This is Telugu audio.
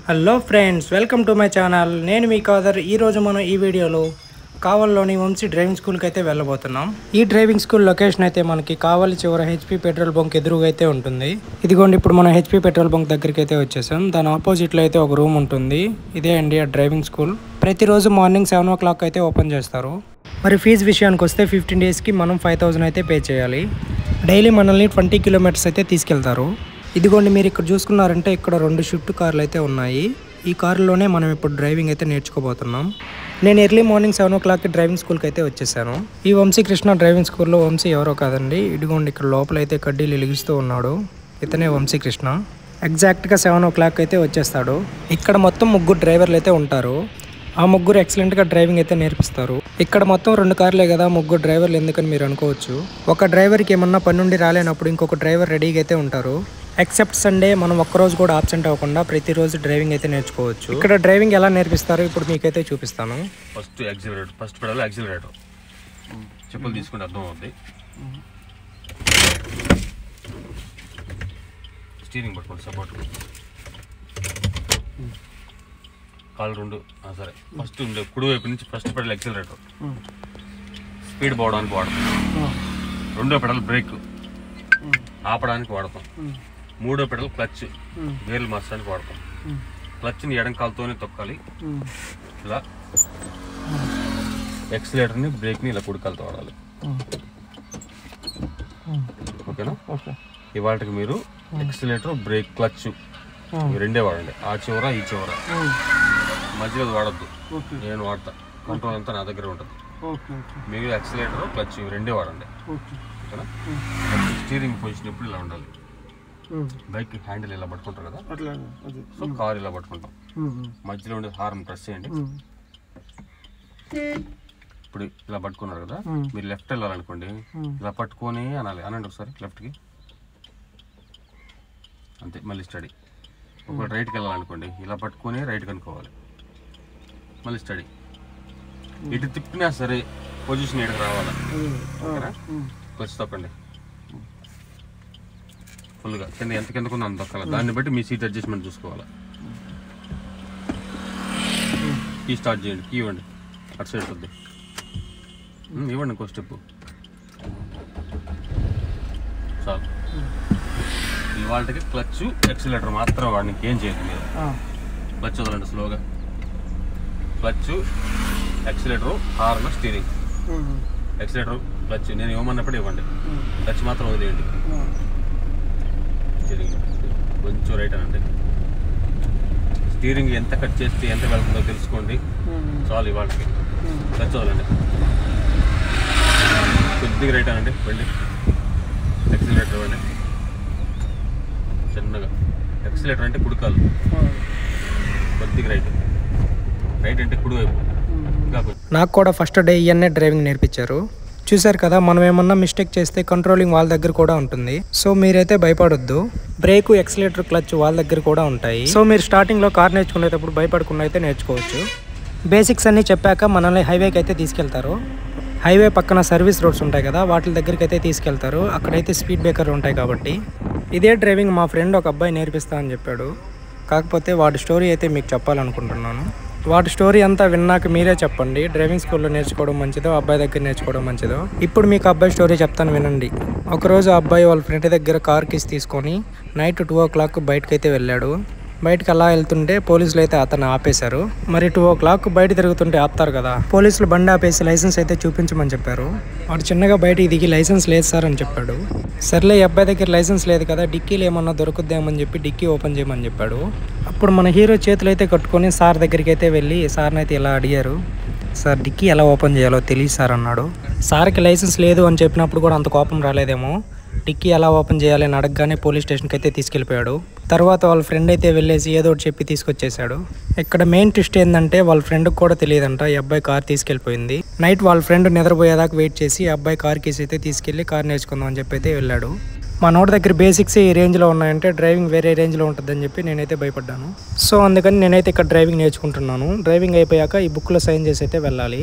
Hello friends, welcome to my channel. నేను మీ కాదర్. ఈరోజు మనం ఈ వీడియోలో కావలిలోని వంశీ డ్రైవింగ్ స్కూల్కి అయితే వెళ్ళబోతున్నాం. ఈ డ్రైవింగ్ స్కూల్ లొకేషన్ అయితే మనకి కావలి చివర హెచ్పి పెట్రోల్ బంక్ ఎదురుగా అయితే ఉంటుంది. ఇదిగోండి, ఇప్పుడు మనం హెచ్పి పెట్రోల్ బంక్ దగ్గరికి అయితే వచ్చేసాం. దాని ఆపోజిట్లో అయితే ఒక రూమ్ ఉంటుంది. ఇదే అండి ఆ డ్రైవింగ్ స్కూల్. ప్రతిరోజు మార్నింగ్ 7 o'clock అయితే ఓపెన్ చేస్తారు. మరి ఫీజు విషయానికి వస్తే 15 daysకి మనం 5,000 అయితే పే చేయాలి. డైలీ మనల్ని 20 kilometers అయితే తీసుకెళ్తారు. ఇదిగోండి, మీరు ఇక్కడ చూసుకున్నారంటే ఇక్కడ 2 షిఫ్ట్ కార్లు అయితే ఉన్నాయి. ఈ కారులోనే మనం ఇప్పుడు డ్రైవింగ్ అయితే నేర్చుకోబోతున్నాం. నేను ఎర్లీ మార్నింగ్ 7 o'clockకి డ్రైవింగ్ స్కూల్కి అయితే వచ్చేసాను. ఈ వంశీ కృష్ణ డ్రైవింగ్ స్కూల్లో వంశీ ఎవరో కాదండి. ఇదిగోండి, ఇక్కడ లోపల అయితే కడ్డీలు వెలిగిస్తూ ఉన్నాడు. ఇతనే వంశీ కృష్ణ. ఎగ్జాక్ట్గా 7 o'clock అయితే వచ్చేస్తాడు. ఇక్కడ మొత్తం 3 డ్రైవర్లు అయితే ఉంటారు. ఆ 3 ఎక్సలెంట్గా డ్రైవింగ్ అయితే నేర్పిస్తారు. ఇక్కడ మొత్తం 2 కార్లే కదా, 3 డ్రైవర్లు ఎందుకని మీరు అనుకోవచ్చు. ఒక డ్రైవర్కి ఏమన్నా పని నుండి రాలేనప్పుడు ఇంకొక డ్రైవర్ రెడీగా అయితే ఉంటారు. ఎక్సెప్ట్ సండే మనం ఒక్కరోజు కూడా ఆబ్సెంట్ అవ్వకుండా ప్రతిరోజు డ్రైవింగ్ అయితే నేర్చుకోవచ్చు. ఇక్కడ డ్రైవింగ్ ఎలా నేర్పిస్తారో ఇప్పుడు మీకైతే చూపిస్తాను. ఫస్ట్ పెడల్ యాక్సిలరేటర్ చెప్పులు తీసుకుంటే అర్థం అవుతుంది. స్టీరింగ్ పట్టుకోండి, సపోర్ట్ కాలు 2 సరే. ఫస్ట్ కుడి వైపు నుంచి ఫస్ట్ పెడల్ యాక్సిలరేటర్ స్పీడ్ పోవడానికి వాడతాం. 2వ పెడల్ బ్రేక్ ఆపడానికి వాడతాం. 3వ పెడల్ క్లచ్ గేర్లు మార్చడానికి వాడతాం. క్లచ్ని ఎడం కాలుతోనే తొక్కాలి. ఇలా ఎక్సిలేటర్ని బ్రేక్ని ఇలా కుడి కాలుతో వాడాలి. ఓకేనా? ఇవాళకి మీరు ఎక్సిలేటర్ బ్రేక్ క్లచ్ రెండే వాడండి. ఆ చివర ఈ చివర, మధ్యలో వాడద్దు. నేను వాడతా, కంట్రోల్ అంతా నా దగ్గర ఉంటుంది. మీరు ఎక్సిలేటర్ క్లచ్ రెండే వాడండి. ఓకేనా? స్టీరింగ్ పొజిషన్ ఎప్పుడు ఇలా ఉండాలి. బైక్ హ్యాండిల్ ఇలా పట్టుకుంటారు కదా, సో కార్ ఇలా పట్టుకుంటాం. మధ్యలో ఉండే హార్న్ ప్రెస్ చేయండి. ఇప్పుడు ఇలా పట్టుకున్నారు కదా, మీరు లెఫ్ట్ వెళ్ళాలనుకోండి, ఇలా పట్టుకొని అనాలి. అనండి ఒకసారి లెఫ్ట్కి, అంతే. మళ్ళీ స్టడీ. ఒకవేళ రైట్కి వెళ్ళాలనుకోండి, ఇలా పట్టుకొని రైట్కి అనుకోవాలి. మళ్ళీ స్టడీ. ఇటు తిప్పినా సరే పొజిషన్ ఎక్కడికి రావాలి. ఓకేనా? క్లచ్ తొక్కండి ఫుల్గా. కింద ఎంత కిందకుందో అంత తొక్కాలి. దాన్ని బట్టి మీ సీట్ అడ్జస్ట్మెంట్ చూసుకోవాలి. కీ స్టార్ట్ చేయండి. కీ ఇవ్వండి, అటు సైడ్ వద్దు. ఇవ్వండి ఇంకో స్టెప్. చాలు. ఇవాళకి క్లచ్ ఎక్సిలేటర్ మాత్రం వాడిని ఇంకేం చేయదు. మీరు క్లచ్ వదలండి స్లోగా. Clutch accelerator horn steering. Accelerator clutch నేను ఇవ్వమన్నప్పుడు ఇవ్వండి. క్లచ్ మాత్రం వదిలేయండి. స్టీరింగ్ కొంచెం రైట్ అనండి. స్టీరింగ్ ఎంత కట్ చేస్తే ఎంత వెళ్తుందో తెలుసుకోండి. చాలు. ఇవాళకి క్లచ్ వదలండి. కొద్దిగా రైట్ అనండి. వెళ్ళి ఎక్సిలేటర్ ఇవ్వండి చిన్నగా. ఎక్సిలేటర్ అంటే కుడికాలు, కొద్దిగా రైట్. రైట్ అంటే కుడివైపు. నాకు కూడా ఫస్ట్ డే ఇవన్నీ డ్రైవింగ్ నేర్పించారు. చూసారు కదా, మనం ఏమన్నా మిస్టేక్ చేస్తే కంట్రోలింగ్ వాళ్ళ దగ్గర కూడా ఉంటుంది. సో మీరైతే భయపడొద్దు. బ్రేక్, ఎక్సిలేటర్, క్లచ్ వాళ్ళ దగ్గర కూడా ఉంటాయి. సో మీరు స్టార్టింగ్లో కార్ నేర్చుకునేటప్పుడు భయపడకుండా అయితే నేర్చుకోవచ్చు. బేసిక్స్ అన్నీ చెప్పాక మనల్ని హైవేకి అయితే తీసుకెళ్తారు. హైవే పక్కన సర్వీస్ రోడ్స్ ఉంటాయి కదా, వాటి దగ్గరికి అయితే తీసుకెళ్తారు. అక్కడైతే స్పీడ్ బ్రేకర్లు ఉంటాయి కాబట్టి. ఇదే డ్రైవింగ్ మా ఫ్రెండ్ ఒక అబ్బాయి నేర్పిస్తా అని చెప్పాడు. కాకపోతే వాడి స్టోరీ అయితే మీకు చెప్పాలనుకుంటున్నాను. వాటి స్టోరీ అంతా విన్నాక మీరే చెప్పండి, డ్రైవింగ్ స్కూల్లో నేర్చుకోవడం మంచిదో, అబ్బాయి దగ్గర నేర్చుకోవడం మంచిదో. ఇప్పుడు మీకు అబ్బాయి స్టోరీ చెప్తాను, వినండి. ఒకరోజు ఆ అబ్బాయి వాళ్ళ ఫ్రెండ్ దగ్గర కార్ కీస్ తీసుకొని నైట్ 2 o'clock బయటకైతే వెళ్ళాడు. బయటకు అలా వెళ్తుంటే పోలీసులు అయితే అతను ఆపేశారు. మరి 2 o'clock బయట తిరుగుతుంటే ఆపుతారు కదా, పోలీసులు బండి ఆపేసి లైసెన్స్ అయితే చూపించమని చెప్పారు. వాడు చిన్నగా బయటికి దిగి లైసెన్స్ లేదు సార్ అని చెప్పాడు. సర్లే, అబ్బాయి దగ్గర లైసెన్స్ లేదు కదా, డిక్కీలు ఏమన్నా దొరుకుద్దామని చెప్పి డిక్కీ ఓపెన్ చేయమని చెప్పాడు. అప్పుడు మన హీరో చేతులు అయితే కట్టుకొని సార్ దగ్గరికి అయితే వెళ్ళి సార్ని అయితే ఇలా అడిగారు. సార్, డిక్కీ ఎలా ఓపెన్ చేయాలో తెలియదు సార్ అన్నాడు. సార్కి లైసెన్స్ లేదు అని చెప్పినప్పుడు కూడా అంత కోపం రాలేదేమో. డిక్కీ ఎలా ఓపెన్ చేయాలని అడగగానే పోలీస్ స్టేషన్కి అయితే తీసుకెళ్ళిపోయాడు. తర్వాత వాళ్ళ ఫ్రెండ్ అయితే వెళ్ళేసి ఏదో ఒకటి చెప్పి తీసుకొచ్చేసాడు. ఇక్కడ మెయిన్ ట్విస్ట్ ఏంటంటే వాళ్ళ ఫ్రెండ్కి కూడా తెలియదంట ఈ అబ్బాయి కార్ తీసుకెళ్ళిపోయింది. నైట్ వాళ్ళ ఫ్రెండ్ నిద్రపోయేదాకా వెయిట్ చేసి ఈ అబ్బాయి కార్ కేసు అయితే తీసుకెళ్ళి కార్ నేర్చుకుందాం అని చెప్పి అయితే వెళ్ళాడు. మా నోటి దగ్గర బేసిక్స్ ఈ రేంజ్లో ఉన్నాయంటే డ్రైవింగ్ వేరే రేంజ్లో ఉంటుందని చెప్పి నేనైతే భయపడ్డాను. సో అందుకని నేనైతే ఇక్కడ డ్రైవింగ్ నేర్చుకుంటున్నాను. డ్రైవింగ్ అయిపోయాక ఈ బుక్లో సైన్ చేసి అయితే వెళ్ళాలి.